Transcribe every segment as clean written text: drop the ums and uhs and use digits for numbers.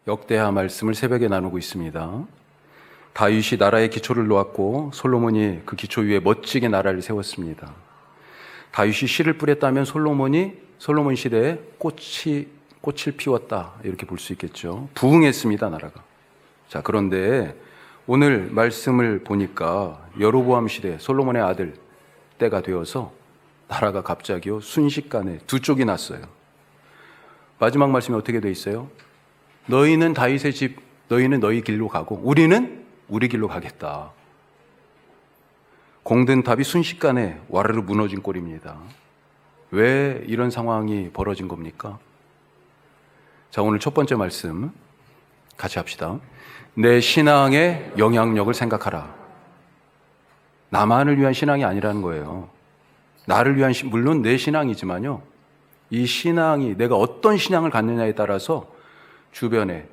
역대하 말씀을 새벽에 나누고 있습니다. 다윗이 나라의 기초를 놓았고 솔로몬이 그 기초 위에 멋지게 나라를 세웠습니다. 다윗이 씨를 뿌렸다면 솔로몬 시대에 꽃을 피웠다, 이렇게 볼 수 있겠죠. 부흥했습니다, 나라가. 자, 그런데 오늘 말씀을 보니까 여로보암 시대 솔로몬의 아들 때가 되어서 나라가 갑자기요 순식간에 두 쪽이 났어요. 마지막 말씀이 어떻게 돼 있어요? 너희는 다윗의 집, 너희는 너희 길로 가고 우리는 우리 길로 가겠다. 공든 탑이 순식간에 와르르 무너진 꼴입니다. 왜 이런 상황이 벌어진 겁니까? 자, 오늘 첫 번째 말씀 같이 합시다. 내 신앙의 영향력을 생각하라. 나만을 위한 신앙이 아니라는 거예요. 나를 위한, 물론 내 신앙이지만요, 이 신앙이 내가 어떤 신앙을 갖느냐에 따라서 주변에,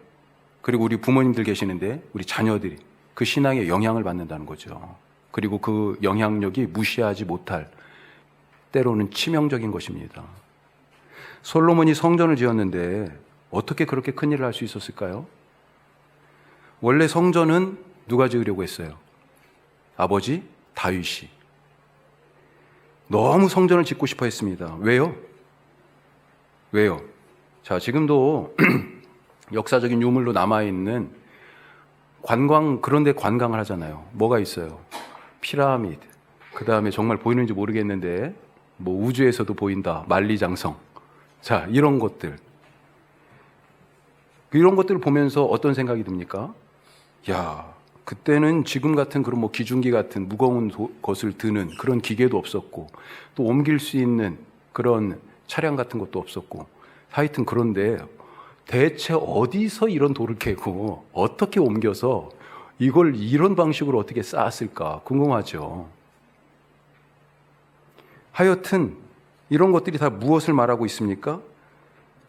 그리고 우리 부모님들 계시는데 우리 자녀들이 그 신앙에 영향을 받는다는 거죠. 그리고 그 영향력이 무시하지 못할, 때로는 치명적인 것입니다. 솔로몬이 성전을 지었는데 어떻게 그렇게 큰 일을 할 수 있었을까요? 원래 성전은 누가 지으려고 했어요? 아버지 다윗이. 너무 성전을 짓고 싶어 했습니다. 왜요? 자, 지금도 역사적인 유물로 남아있는 그런 데 관광을 하잖아요. 뭐가 있어요? 피라미드. 그 다음에 정말 보이는지 모르겠는데 뭐 우주에서도 보인다, 만리장성. 자, 이런 것들을 보면서 어떤 생각이 듭니까? 야, 그때는 지금 같은 그런 뭐 기중기 같은 무거운 것을 드는 그런 기계도 없었고, 또 옮길 수 있는 그런 차량 같은 것도 없었고, 하여튼 그런데 대체 어디서 이런 돌을 캐고 어떻게 옮겨서 이걸 이런 방식으로 어떻게 쌓았을까 궁금하죠. 하여튼 이런 것들이 다 무엇을 말하고 있습니까?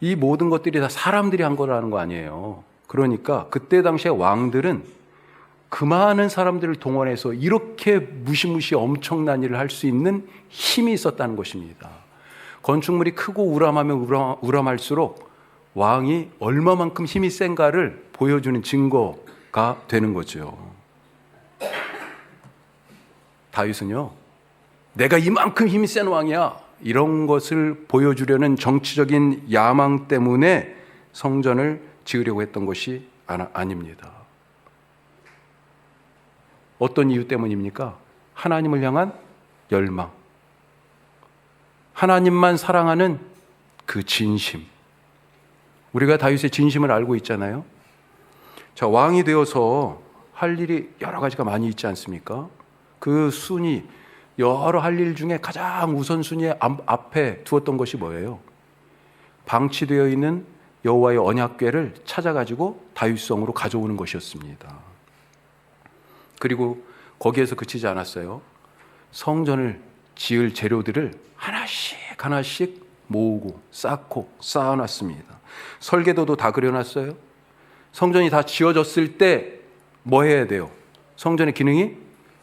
이 모든 것들이 다 사람들이 한 거라는 거 아니에요. 그러니까 그때 당시에 왕들은 그 많은 사람들을 동원해서 이렇게 무시무시 엄청난 일을 할 수 있는 힘이 있었다는 것입니다. 건축물이 크고 우람하면 우람할수록 왕이 얼마만큼 힘이 센가를 보여주는 증거가 되는 거죠. 다윗은요, 내가 이만큼 힘이 센 왕이야, 이런 것을 보여주려는 정치적인 야망 때문에 성전을 지으려고 했던 것이 아닙니다. 어떤 이유 때문입니까? 하나님을 향한 열망, 하나님만 사랑하는 그 진심. 우리가 다윗의 진심을 알고 있잖아요. 자, 왕이 되어서 할 일이 여러 가지가 많이 있지 않습니까? 그 순위, 여러 할 일 중에 가장 우선순위에 앞에 두었던 것이 뭐예요? 방치되어 있는 여호와의 언약궤를 찾아가지고 다윗성으로 가져오는 것이었습니다. 그리고 거기에서 그치지 않았어요. 성전을 지을 재료들을 하나씩 모으고 쌓고 쌓아놨습니다. 설계도도 다 그려놨어요. 성전이 다 지어졌을 때 뭐 해야 돼요? 성전의 기능이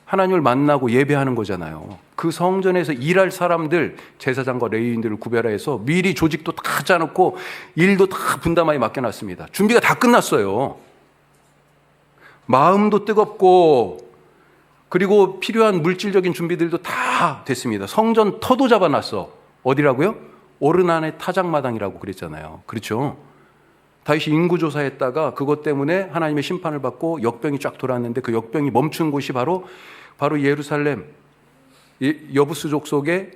하나님을 만나고 예배하는 거잖아요. 그 성전에서 일할 사람들, 제사장과 레위인들을 구별해서 미리 조직도 다 짜놓고 일도 다 분담하게 맡겨놨습니다. 준비가 다 끝났어요. 마음도 뜨겁고, 그리고 필요한 물질적인 준비들도 다 됐습니다. 성전 터도 잡아놨어. 어디라고요? 오르난의 타작마당이라고 그랬잖아요. 그렇죠? 다윗이 인구조사했다가 그것 때문에 하나님의 심판을 받고 역병이 쫙 돌았는데 그 역병이 멈춘 곳이 바로 예루살렘 여부수족 속에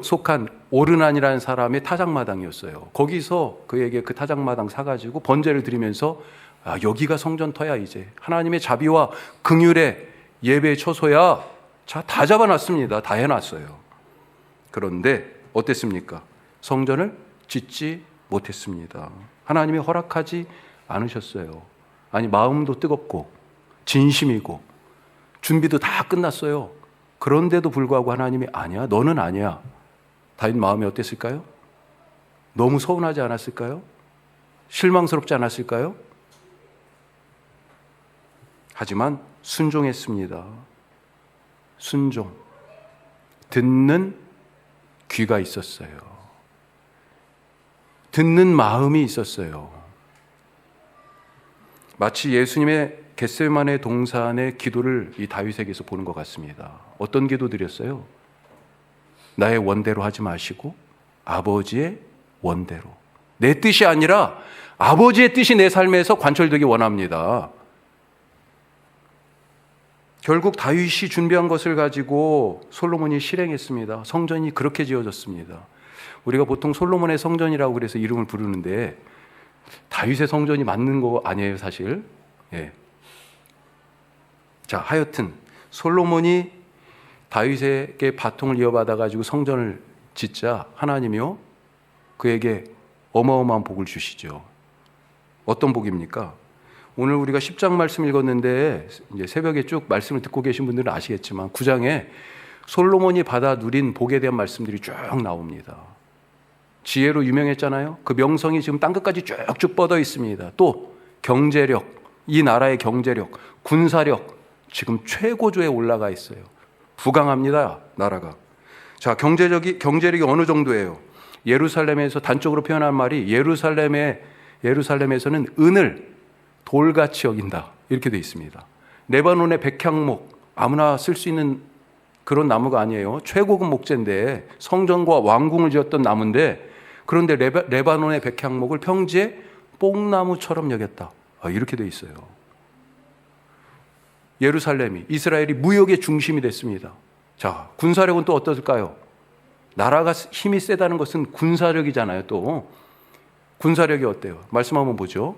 속한 오르난이라는 사람의 타작마당이었어요. 거기서 그에게 그 타작마당 사가지고 번제를 드리면서, 아, 여기가 성전터야. 이제 하나님의 자비와 긍휼의 예배의 처소야. 자, 다 잡아놨습니다. 다 해놨어요. 그런데 어땠습니까? 성전을 짓지 못했습니다. 하나님이 허락하지 않으셨어요. 아니, 마음도 뜨겁고 진심이고 준비도 다 끝났어요. 그런데도 불구하고 하나님이 아니야, 너는 아니야. 다윗 마음이 어땠을까요? 너무 서운하지 않았을까요? 실망스럽지 않았을까요? 하지만 순종했습니다. 순종. 듣는 귀가 있었어요. 듣는 마음이 있었어요. 마치 예수님의 겟세마네 동산의 기도를 이 다윗에게서 보는 것 같습니다. 어떤 기도 드렸어요? 나의 원대로 하지 마시고 아버지의 원대로. 내 뜻이 아니라 아버지의 뜻이 내 삶에서 관철되기 원합니다. 결국 다윗이 준비한 것을 가지고 솔로몬이 실행했습니다. 성전이 그렇게 지어졌습니다. 우리가 보통 솔로몬의 성전이라고 그래서 이름을 부르는데 다윗의 성전이 맞는 거 아니에요, 사실. 예. 자, 하여튼 솔로몬이 다윗에게 바통을 이어받아 가지고 성전을 짓자 하나님이요 그에게 어마어마한 복을 주시죠. 어떤 복입니까? 오늘 우리가 10장 말씀 읽었는데 이제 새벽에 쭉 말씀을 듣고 계신 분들은 아시겠지만 9장에 솔로몬이 받아 누린 복에 대한 말씀들이 쭉 나옵니다. 지혜로 유명했잖아요. 그 명성이 지금 땅끝까지 쭉쭉 뻗어 있습니다. 또 경제력, 이 나라의 경제력, 군사력 지금 최고조에 올라가 있어요. 부강합니다, 나라가. 자, 경제력이 어느 정도예요? 예루살렘에서 단적으로 표현한 말이 예루살렘에서는 은을 돌같이 여긴다. 이렇게 돼 있습니다. 레바논의 백향목, 아무나 쓸 수 있는 그런 나무가 아니에요. 최고급 목재인데 성전과 왕궁을 지었던 나무인데 그런데 레바논의 백향목을 평지에 뽕나무처럼 여겼다. 이렇게 돼 있어요. 예루살렘이 이스라엘이 무역의 중심이 됐습니다. 자, 군사력은 또 어떨까요? 나라가 힘이 세다는 것은 군사력이잖아요. 또 군사력이 어때요? 말씀 한번 보죠.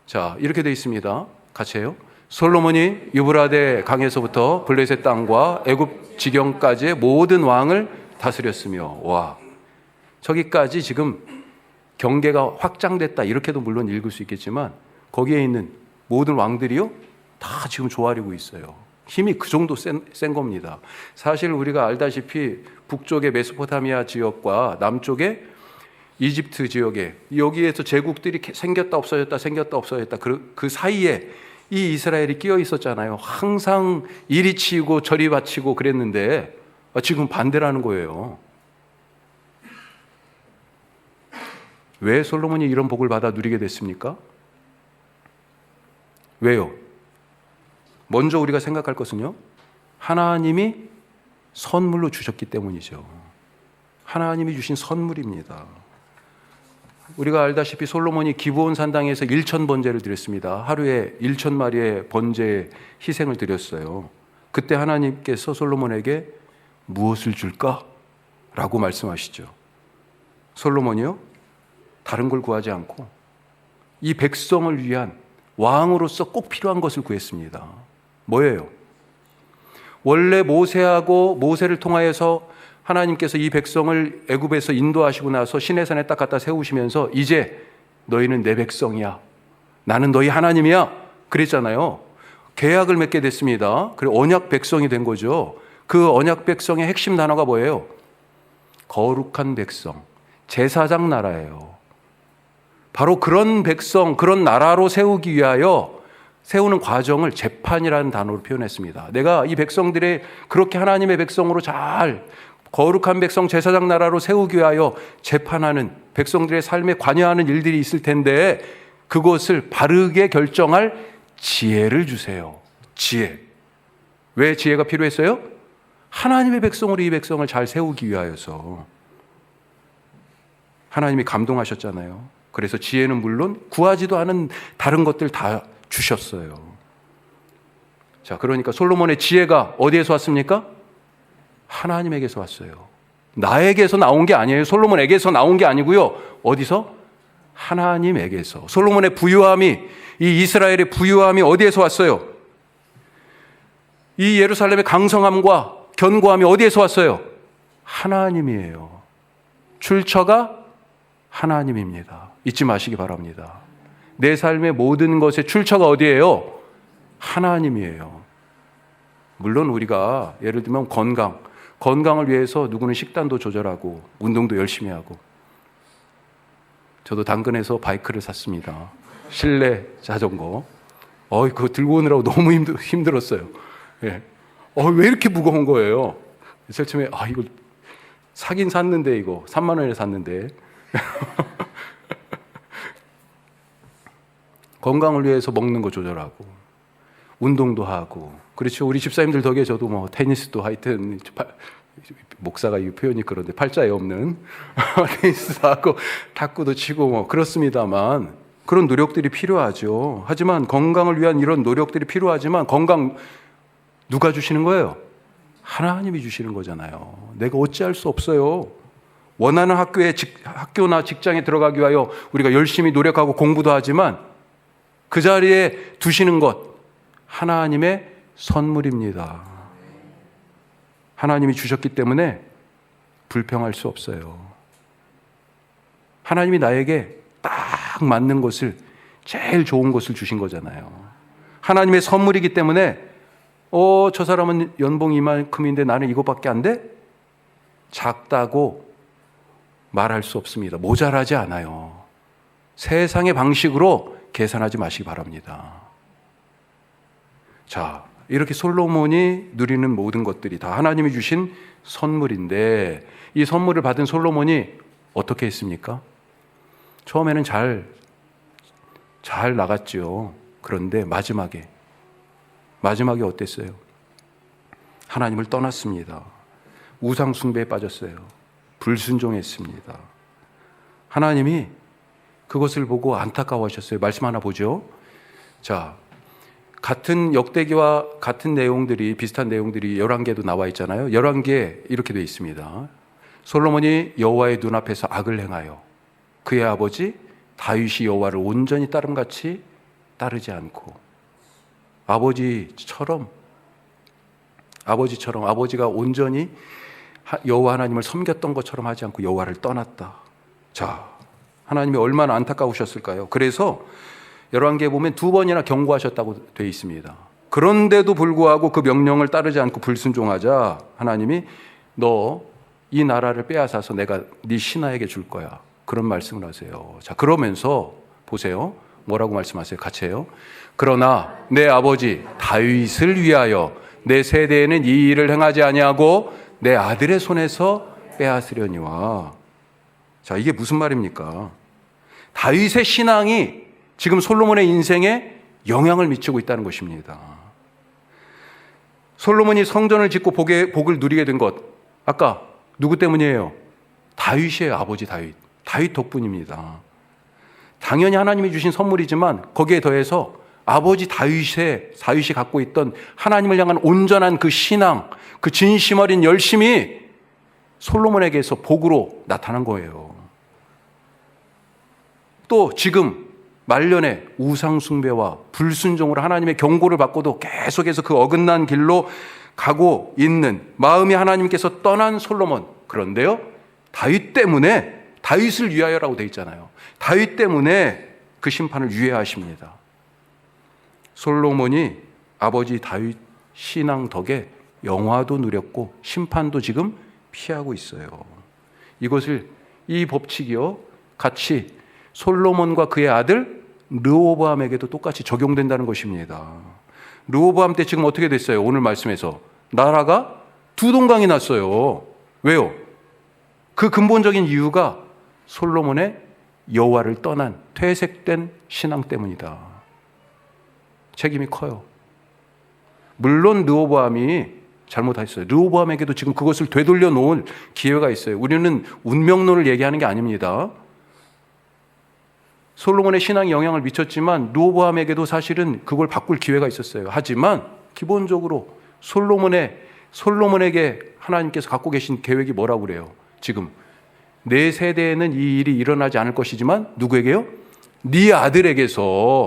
자, 이렇게 돼 있습니다. 같이 해요. 솔로몬이 유브라데 강에서부터 블레셋 땅과 애굽 지경까지의 모든 왕을 다스렸으며, 와, 저기까지 지금 경계가 확장됐다 이렇게도 물론 읽을 수 있겠지만 거기에 있는 모든 왕들이요 다 지금 조아리고 있어요. 힘이 그 정도 센 겁니다. 사실 우리가 알다시피 북쪽의 메소포타미아 지역과 남쪽의 이집트 지역에 여기에서 제국들이 생겼다 없어졌다 그 사이에 이 이스라엘이 끼어 있었잖아요. 항상 이리 치이고 저리 바치고 그랬는데 지금 반대라는 거예요. 왜 솔로몬이 이런 복을 받아 누리게 됐습니까? 왜요? 먼저 우리가 생각할 것은요, 하나님이 선물로 주셨기 때문이죠. 하나님이 주신 선물입니다. 우리가 알다시피 솔로몬이 기브온 산당에서 1,000번제를 드렸습니다. 하루에 1,000마리의 번제 희생을 드렸어요. 그때 하나님께서 솔로몬에게 무엇을 줄까? 라고 말씀하시죠. 솔로몬이요, 다른 걸 구하지 않고 이 백성을 위한 왕으로서 꼭 필요한 것을 구했습니다. 뭐예요? 원래 모세를 통하여서 하나님께서 이 백성을 애굽에서 인도하시고 나서 시내산에 딱 갖다 세우시면서 이제 너희는 내 백성이야. 나는 너희 하나님이야. 그랬잖아요. 계약을 맺게 됐습니다. 그리고 언약 백성이 된 거죠. 그 언약 백성의 핵심 단어가 뭐예요? 거룩한 백성, 제사장 나라예요. 바로 그런 백성, 그런 나라로 세우기 위하여 세우는 과정을 재판이라는 단어로 표현했습니다. 내가 이 백성들의 그렇게 하나님의 백성으로 잘 거룩한 백성 제사장 나라로 세우기 위하여 재판하는 백성들의 삶에 관여하는 일들이 있을 텐데 그것을 바르게 결정할 지혜를 주세요. 지혜. 왜 지혜가 필요했어요? 하나님의 백성으로 이 백성을 잘 세우기 위하여서. 하나님이 감동하셨잖아요. 그래서 지혜는 물론 구하지도 않은 다른 것들 다 주셨어요. 자, 그러니까 솔로몬의 지혜가 어디에서 왔습니까? 하나님에게서 왔어요. 나에게서 나온 게 아니에요. 솔로몬에게서 나온 게 아니고요. 어디서? 하나님에게서. 솔로몬의 부유함이, 이 이스라엘의 부유함이 어디에서 왔어요? 이 예루살렘의 강성함과 견고함이 어디에서 왔어요? 하나님이에요. 출처가 하나님입니다. 잊지 마시기 바랍니다. 내 삶의 모든 것의 출처가 어디예요? 하나님이에요. 물론 우리가 예를 들면 건강을 위해서 누구는 식단도 조절하고 운동도 열심히 하고, 저도 당근에서 바이크를 샀습니다. 실내 자전거. 그거 들고 오느라고 너무 힘들었어요. 예. 왜 이렇게 무거운 거예요? 제일 처음에 이거 사긴 샀는데, 이거 3만 원에 샀는데 건강을 위해서 먹는 거 조절하고 운동도 하고, 그렇죠. 우리 집사님들 덕에 저도 뭐 테니스도 하여튼, 목사가 이 표현이 그런데 팔자에 없는 테니스도 하고 탁구도 치고 뭐 그렇습니다만, 그런 노력들이 필요하죠. 하지만 건강을 위한 이런 노력들이 필요하지만 건강 누가 주시는 거예요? 하나님이 주시는 거잖아요. 내가 어찌할 수 없어요. 원하는 학교나 직장에 들어가기 위하여 우리가 열심히 노력하고 공부도 하지만 그 자리에 두시는 것 하나님의 선물입니다. 하나님이 주셨기 때문에 불평할 수 없어요. 하나님이 나에게 딱 맞는 것을, 제일 좋은 것을 주신 거잖아요. 하나님의 선물이기 때문에 저 사람은 연봉이 이만큼인데 나는 이것밖에 안 돼? 작다고 말할 수 없습니다. 모자라지 않아요. 세상의 방식으로 계산하지 마시기 바랍니다. 자, 이렇게 솔로몬이 누리는 모든 것들이 다 하나님이 주신 선물인데, 이 선물을 받은 솔로몬이 어떻게 했습니까? 처음에는 잘 나갔죠. 그런데 마지막에 어땠어요? 하나님을 떠났습니다. 우상 숭배에 빠졌어요. 불순종했습니다. 하나님이 그것을 보고 안타까워하셨어요. 말씀 하나 보죠. 자, 같은 역대기와 같은 내용들이, 비슷한 내용들이 열왕기에도 나와 있잖아요. 열왕기에 이렇게 되어 있습니다. 솔로몬이 여호와의 눈앞에서 악을 행하여 그의 아버지 다윗이 여호와를 온전히 따름같이 따르지 않고, 아버지처럼 아버지가 온전히 여호와 하나님을 섬겼던 것처럼 하지 않고 여호와를 떠났다. 자, 하나님이 얼마나 안타까우셨을까요? 그래서 열왕기에 보면 2번이나 경고하셨다고 되어 있습니다. 그런데도 불구하고 그 명령을 따르지 않고 불순종하자 하나님이 너 이 나라를 빼앗아서 내가 네 신하에게 줄 거야. 그런 말씀을 하세요. 자, 그러면서 보세요. 뭐라고 말씀하세요? 같이 해요. 그러나 내 아버지 다윗을 위하여 내 세대에는 이 일을 행하지 아니하고 내 아들의 손에서 빼앗으려니와. 자, 이게 무슨 말입니까? 다윗의 신앙이 지금 솔로몬의 인생에 영향을 미치고 있다는 것입니다. 솔로몬이 성전을 짓고 복을 누리게 된 것, 아까 누구 때문이에요? 다윗이에요. 아버지 다윗 덕분입니다. 당연히 하나님이 주신 선물이지만 거기에 더해서 아버지 다윗이 갖고 있던 하나님을 향한 온전한 그 신앙, 그 진심 어린 열심이 솔로몬에게서 복으로 나타난 거예요. 또 지금 말년에 우상 숭배와 불순종으로 하나님의 경고를 받고도 계속해서 그 어긋난 길로 가고 있는, 마음이 하나님께서 떠난 솔로몬. 그런데요, 다윗을 위하여라고 되어 있잖아요. 다윗 때문에 그 심판을 유예하십니다. 솔로몬이 아버지 다윗 신앙 덕에 영화도 누렸고 심판도 지금 피하고 있어요. 이 법칙이요, 같이 솔로몬과 그의 아들 르호보암에게도 똑같이 적용된다는 것입니다. 르호보암 때 지금 어떻게 됐어요? 오늘 말씀에서 나라가 두 동강이 났어요. 왜요? 그 근본적인 이유가 솔로몬의 여호와를 떠난 퇴색된 신앙 때문이다. 책임이 커요. 물론 르호보암이 잘못했어요. 르호보암에게도 지금 그것을 되돌려 놓을 기회가 있어요. 우리는 운명론을 얘기하는 게 아닙니다. 솔로몬의 신앙에 영향을 미쳤지만 르호보암에게도 사실은 그걸 바꿀 기회가 있었어요. 하지만 기본적으로 솔로몬에게 하나님께서 갖고 계신 계획이 뭐라고 그래요? 지금 내 세대에는 이 일이 일어나지 않을 것이지만 누구에게요? 네 아들에게서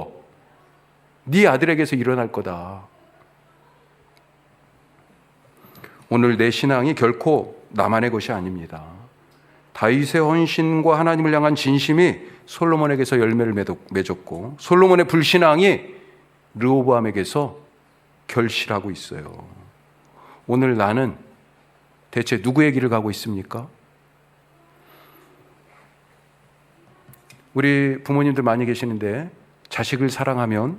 일어날 거다. 오늘 내 신앙이 결코 나만의 것이 아닙니다. 다윗의 헌신과 하나님을 향한 진심이 솔로몬에게서 열매를 맺었고 솔로몬의 불신앙이 르호보암에게서 결실하고 있어요. 오늘 나는 대체 누구의 길을 가고 있습니까? 우리 부모님들 많이 계시는데 자식을 사랑하면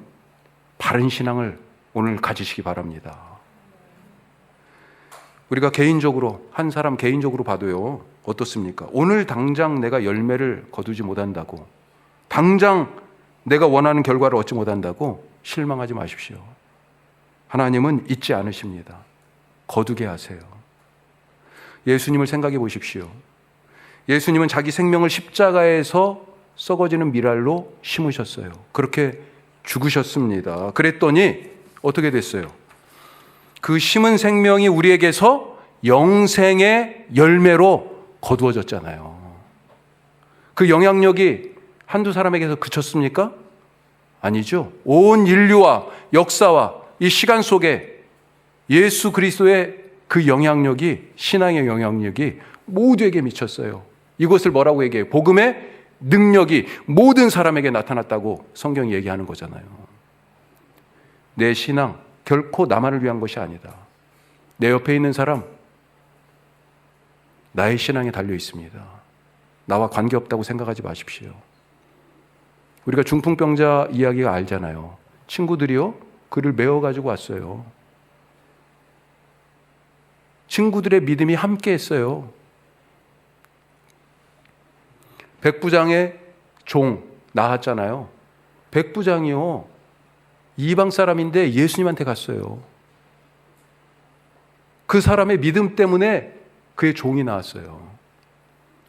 바른 신앙을 오늘 가지시기 바랍니다. 우리가 개인적으로, 한 사람 개인적으로 봐도요, 어떻습니까? 오늘 당장 내가 열매를 거두지 못한다고, 당장 내가 원하는 결과를 얻지 못한다고 실망하지 마십시오. 하나님은 잊지 않으십니다. 거두게 하세요. 예수님을 생각해 보십시오. 예수님은 자기 생명을 십자가에서 썩어지는 미랄로 심으셨어요. 그렇게 죽으셨습니다. 그랬더니 어떻게 됐어요? 그 심은 생명이 우리에게서 영생의 열매로 거두어졌잖아요. 그 영향력이 한두 사람에게서 그쳤습니까? 아니죠. 온 인류와 역사와 이 시간 속에 예수 그리스도의 그 영향력이, 신앙의 영향력이 모두에게 미쳤어요. 이것을 뭐라고 얘기해요? 복음의 능력이 모든 사람에게 나타났다고 성경이 얘기하는 거잖아요. 내 신앙 결코 나만을 위한 것이 아니다. 내 옆에 있는 사람, 나의 신앙에 달려 있습니다. 나와 관계없다고 생각하지 마십시오. 우리가 중풍병자 이야기가 알잖아요. 친구들이요, 그를 메워가지고 왔어요. 친구들의 믿음이 함께 했어요. 백부장의 종 나왔잖아요. 백부장이요, 이방 사람인데 예수님한테 갔어요. 그 사람의 믿음 때문에 그의 종이 나왔어요.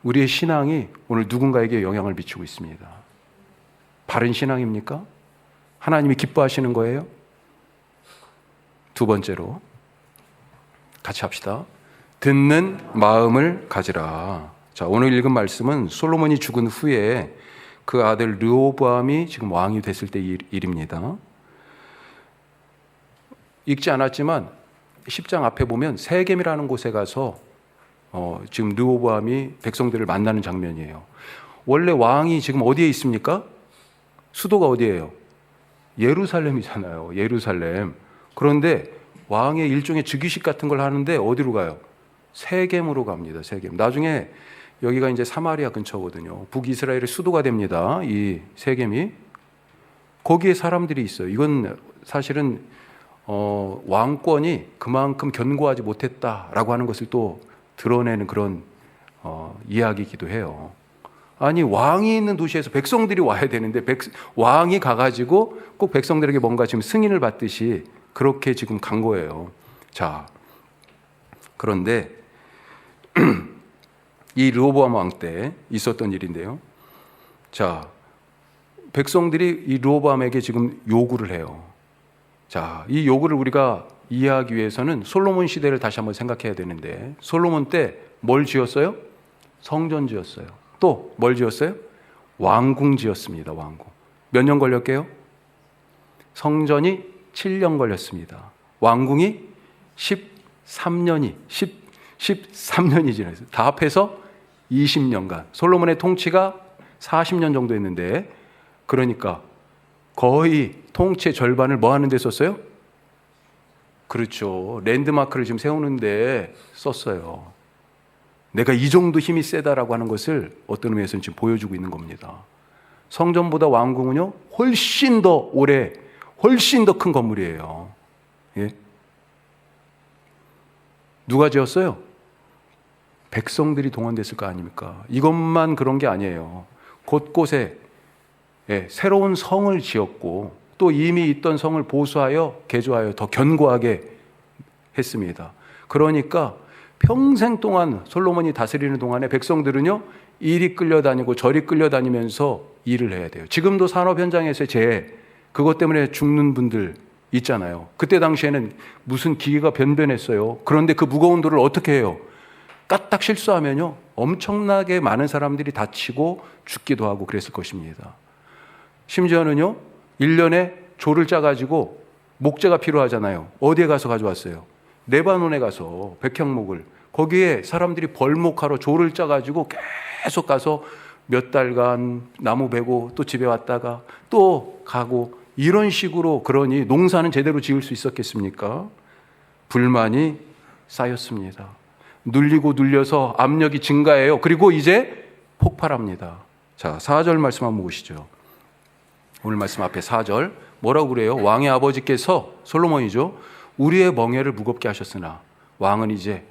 우리의 신앙이 오늘 누군가에게 영향을 미치고 있습니다. 바른 신앙입니까? 하나님이 기뻐하시는 거예요? 두 번째로 같이 합시다. 듣는 마음을 가지라. 자, 오늘 읽은 말씀은 솔로몬이 죽은 후에 그 아들 르호보암이 지금 왕이 됐을 때 일입니다. 읽지 않았지만 10장 앞에 보면 세겜이라는 곳에 가서 지금 르호보암이 백성들을 만나는 장면이에요. 원래 왕이 지금 어디에 있습니까? 수도가 어디예요? 예루살렘이잖아요. 예루살렘. 그런데 왕의 일종의 즉위식 같은 걸 하는데 어디로 가요? 세겜으로 갑니다. 세겜. 나중에 여기가 이제 사마리아 근처거든요. 북이스라엘의 수도가 됩니다. 이 세겜이. 거기에 사람들이 있어요. 이건 사실은 왕권이 그만큼 견고하지 못했다라고 하는 것을 또 드러내는 그런 이야기이기도 해요. 아니, 왕이 있는 도시에서 백성들이 와야 되는데 왕이 가가지고 꼭 백성들에게 뭔가 지금 승인을 받듯이 그렇게 지금 간 거예요. 자, 그런데 이 르호보암 왕 때 있었던 일인데요. 자, 백성들이 이 르호보암에게 지금 요구를 해요. 자, 이 요구를 우리가 이해하기 위해서는 솔로몬 시대를 다시 한번 생각해야 되는데, 솔로몬 때 뭘 지었어요? 성전 지었어요. 또 뭘 지었어요? 왕궁 지었습니다. 왕궁. 몇 년 걸렸게요? 성전이 7년 걸렸습니다. 왕궁이 13년이 지났어요. 다 합해서 20년간. 솔로몬의 통치가 40년 정도 했는데, 그러니까 거의 통치의 절반을 뭐 하는 데 썼어요? 그렇죠. 랜드마크를 지금 세우는데 썼어요. 내가 이 정도 힘이 세다라고 하는 것을 어떤 의미에서는 지금 보여주고 있는 겁니다. 성전보다 왕궁은요, 훨씬 더 오래, 훨씬 더 큰 건물이에요. 예? 누가 지었어요? 백성들이 동원됐을 거 아닙니까? 이것만 그런 게 아니에요. 곳곳에 새로운 성을 지었고 또 이미 있던 성을 보수하여 개조하여 더 견고하게 했습니다. 그러니까 평생 동안 솔로몬이 다스리는 동안에 백성들은요, 이리 끌려다니고 저리 끌려다니면서 일을 해야 돼요. 지금도 산업 현장에서의 재해, 그것 때문에 죽는 분들 있잖아요. 그때 당시에는 무슨 기계가 변변했어요. 그런데 그 무거운 돌을 어떻게 해요? 까딱 실수하면요, 엄청나게 많은 사람들이 다치고 죽기도 하고 그랬을 것입니다. 심지어는요, 1년에 조를 짜가지고 목재가 필요하잖아요. 어디에 가서 가져왔어요? 레바논에 가서 백향목을, 거기에 사람들이 벌목하러 조를 짜가지고 계속 가서 몇 달간 나무 베고 또 집에 왔다가 또 가고 이런 식으로, 그러니 농사는 제대로 지을 수 있었겠습니까? 불만이 쌓였습니다. 눌리고 눌려서 압력이 증가해요. 그리고 이제 폭발합니다. 자, 4절 말씀 한번 보시죠. 오늘 말씀 앞에 4절 뭐라고 그래요? 왕의 아버지께서, 솔로몬이죠, 우리의 멍에를 무겁게 하셨으나 왕은 이제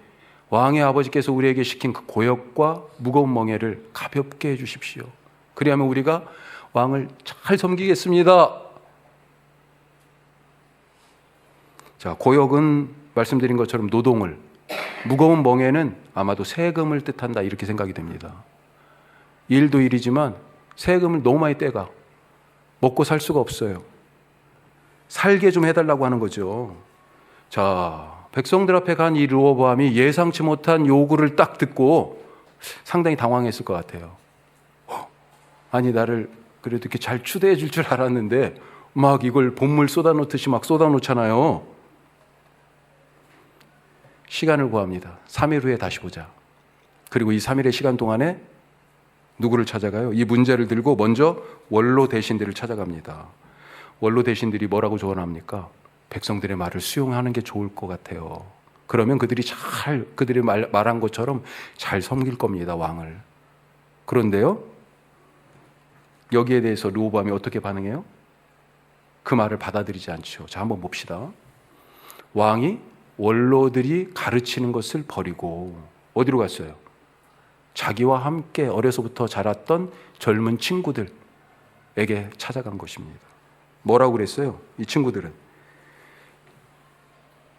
왕의 아버지께서 우리에게 시킨 그 고역과 무거운 멍에를 가볍게 해 주십시오. 그리하면 우리가 왕을 잘 섬기겠습니다. 자, 고역은 말씀드린 것처럼 노동을, 무거운 멍에는 아마도 세금을 뜻한다 이렇게 생각이 됩니다. 일도 일이지만 세금을 너무 많이 떼가 먹고 살 수가 없어요. 살게 좀 해달라고 하는 거죠. 자, 백성들 앞에 간 이 르호보암이 예상치 못한 요구를 딱 듣고 상당히 당황했을 것 같아요. 아니, 나를 그래도 이렇게 잘 추대해 줄 줄 알았는데 막 이걸 본물 쏟아놓듯이 막 쏟아놓잖아요. 시간을 구합니다. 3일 후에 다시 보자. 그리고 이 3일의 시간 동안에 누구를 찾아가요? 이 문제를 들고 먼저 원로 대신들을 찾아갑니다. 원로 대신들이 뭐라고 조언합니까? 백성들의 말을 수용하는 게 좋을 것 같아요. 그러면 그들이 말한 것처럼 잘 섬길 겁니다, 왕을. 그런데요, 여기에 대해서 르호보암이 어떻게 반응해요? 그 말을 받아들이지 않죠. 자, 한번 봅시다. 왕이 원로들이 가르치는 것을 버리고 어디로 갔어요? 자기와 함께 어려서부터 자랐던 젊은 친구들에게 찾아간 것입니다. 뭐라고 그랬어요? 이 친구들은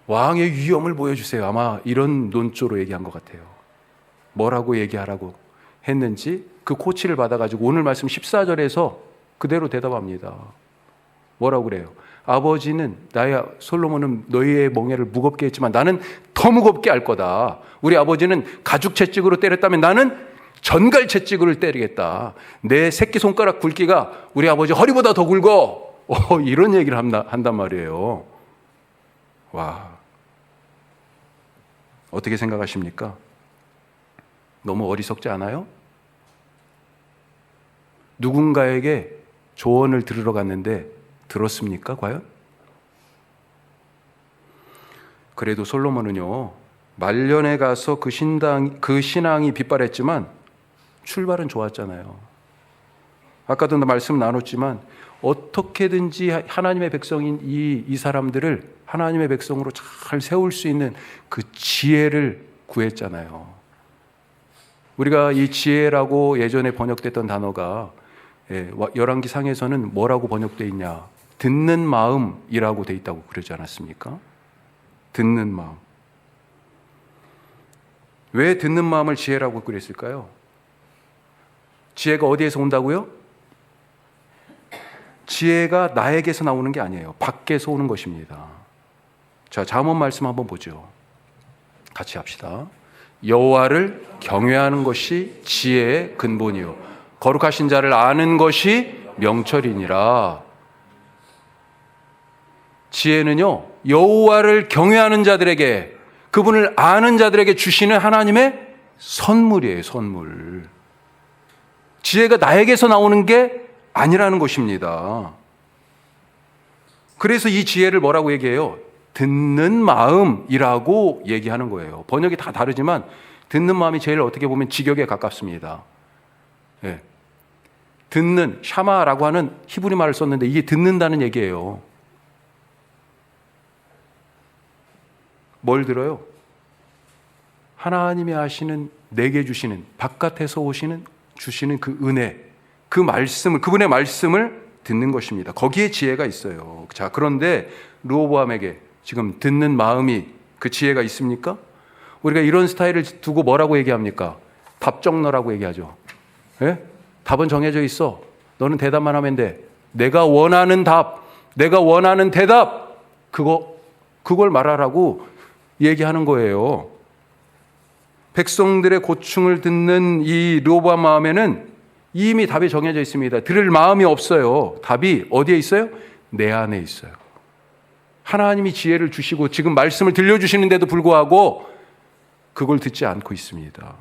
왕의 위엄을 보여주세요. 아마 이런 논조로 얘기한 것 같아요. 뭐라고 얘기하라고 했는지 그 코치를 받아가지고 오늘 말씀 14절에서 그대로 대답합니다. 뭐라고 그래요? 아버지는 나의 솔로몬은 너희의 멍에를 무겁게 했지만 나는 더 무겁게 할 거다. 우리 아버지는 가죽 채찍으로 때렸다면 나는 전갈 채찍으로 때리겠다. 내 새끼손가락 굵기가 우리 아버지 허리보다 더 굵어. 이런 얘기를 한단 말이에요. 와, 어떻게 생각하십니까? 너무 어리석지 않아요? 누군가에게 조언을 들으러 갔는데 들었습니까, 과연? 그래도 솔로몬은요, 말년에 가서 그 신앙이 빗발했지만 출발은 좋았잖아요. 아까도 말씀 나눴지만 어떻게든지 하나님의 백성인 이 사람들을 하나님의 백성으로 잘 세울 수 있는 그 지혜를 구했잖아요. 우리가 이 지혜라고 예전에 번역됐던 단어가 열왕기상에서는 뭐라고 번역되어 있냐? 듣는 마음이라고 되어 있다고 그러지 않았습니까? 듣는 마음. 왜 듣는 마음을 지혜라고 그랬을까요? 지혜가 어디에서 온다고요? 지혜가 나에게서 나오는 게 아니에요. 밖에서 오는 것입니다. 자, 잠언 말씀 한번 보죠. 같이 합시다. 여호와를 경외하는 것이 지혜의 근본이요 거룩하신 자를 아는 것이 명철이니라. 지혜는요, 여호와를 경외하는 자들에게, 그분을 아는 자들에게 주시는 하나님의 선물이에요. 선물. 지혜가 나에게서 나오는 게 아니라는 것입니다. 그래서 이 지혜를 뭐라고 얘기해요? 듣는 마음이라고 얘기하는 거예요. 번역이 다 다르지만 듣는 마음이 제일 어떻게 보면 직역에 가깝습니다. 예. 듣는, 샤마라고 하는 히브리 말을 썼는데 이게 듣는다는 얘기예요. 뭘 들어요? 하나님이 하시는, 내게 주시는, 바깥에서 주시는 그 은혜, 그 말씀을, 그분의 말씀을 듣는 것입니다. 거기에 지혜가 있어요. 자, 그런데 르호보암에게 지금 듣는 마음이, 그 지혜가 있습니까? 우리가 이런 스타일을 두고 뭐라고 얘기합니까? 답정너라고 얘기하죠. 예? 답은 정해져 있어. 너는 대답만 하면 돼. 내가 원하는 답, 내가 원하는 대답, 그걸 말하라고 얘기하는 거예요. 백성들의 고충을 듣는 이 르호보암 마음에는 이미 답이 정해져 있습니다. 들을 마음이 없어요. 답이 어디에 있어요? 내 안에 있어요. 하나님이 지혜를 주시고 지금 말씀을 들려주시는데도 불구하고 그걸 듣지 않고 있습니다.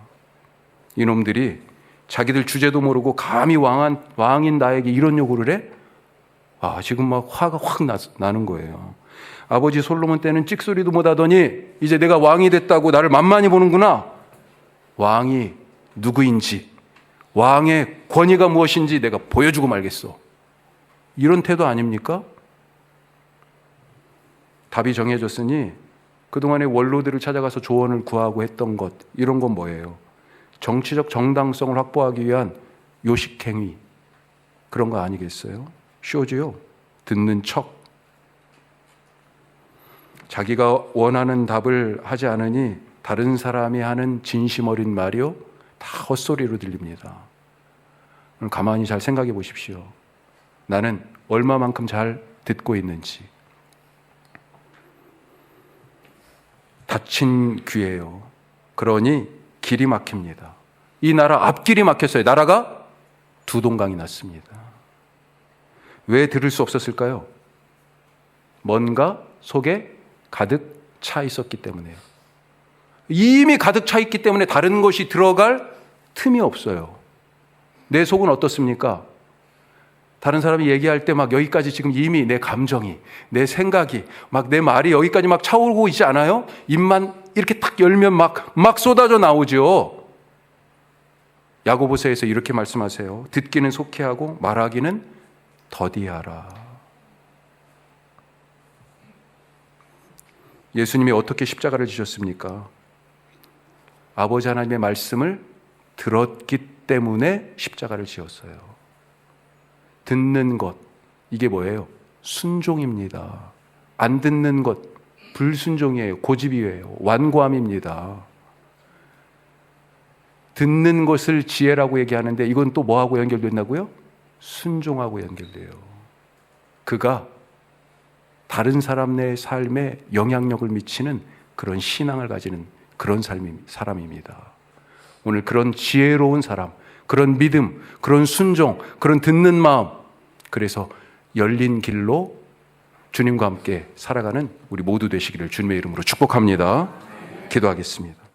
이놈들이 자기들 주제도 모르고 감히 왕인 나에게 이런 요구를 해? 지금 막 화가 확 나는 거예요. 아버지 솔로몬 때는 찍소리도 못하더니 이제 내가 왕이 됐다고 나를 만만히 보는구나. 왕이 누구인지, 왕의 권위가 무엇인지 내가 보여주고 말겠어. 이런 태도 아닙니까? 답이 정해졌으니 그동안의 원로들을 찾아가서 조언을 구하고 했던 것, 이런 건 뭐예요? 정치적 정당성을 확보하기 위한 요식행위, 그런 거 아니겠어요? 쇼지요. 듣는 척. 자기가 원하는 답을 하지 않으니 다른 사람이 하는 진심 어린 말이요 다 헛소리로 들립니다. 가만히 잘 생각해 보십시오. 나는 얼마만큼 잘 듣고 있는지. 닫힌 귀예요. 그러니 길이 막힙니다. 이 나라 앞길이 막혔어요. 나라가 두 동강이 났습니다. 왜 들을 수 없었을까요? 뭔가 속에 가득 차 있었기 때문에요. 이미 가득 차 있기 때문에 다른 것이 들어갈 틈이 없어요. 내 속은 어떻습니까? 다른 사람이 얘기할 때 막 여기까지 지금 이미 내 감정이, 내 생각이, 막 내 말이 여기까지 막 차오르고 있지 않아요? 입만 이렇게 딱 열면 막 쏟아져 나오죠. 야고보서에서 이렇게 말씀하세요. 듣기는 속히 하고 말하기는 더디하라. 예수님이 어떻게 십자가를 지셨습니까? 아버지 하나님의 말씀을 들었기 때문에 십자가를 지었어요. 듣는 것, 이게 뭐예요? 순종입니다. 안 듣는 것, 불순종이에요. 고집이에요. 완고함입니다. 듣는 것을 지혜라고 얘기하는데 이건 또 뭐하고 연결된다고요? 순종하고 연결돼요. 그가 다른 사람의 삶에 영향력을 미치는 그런 신앙을 가지는 그런 사람입니다. 오늘 그런 지혜로운 사람, 그런 믿음, 그런 순종, 그런 듣는 마음, 그래서 열린 길로 주님과 함께 살아가는 우리 모두 되시기를 주님의 이름으로 축복합니다. 기도하겠습니다.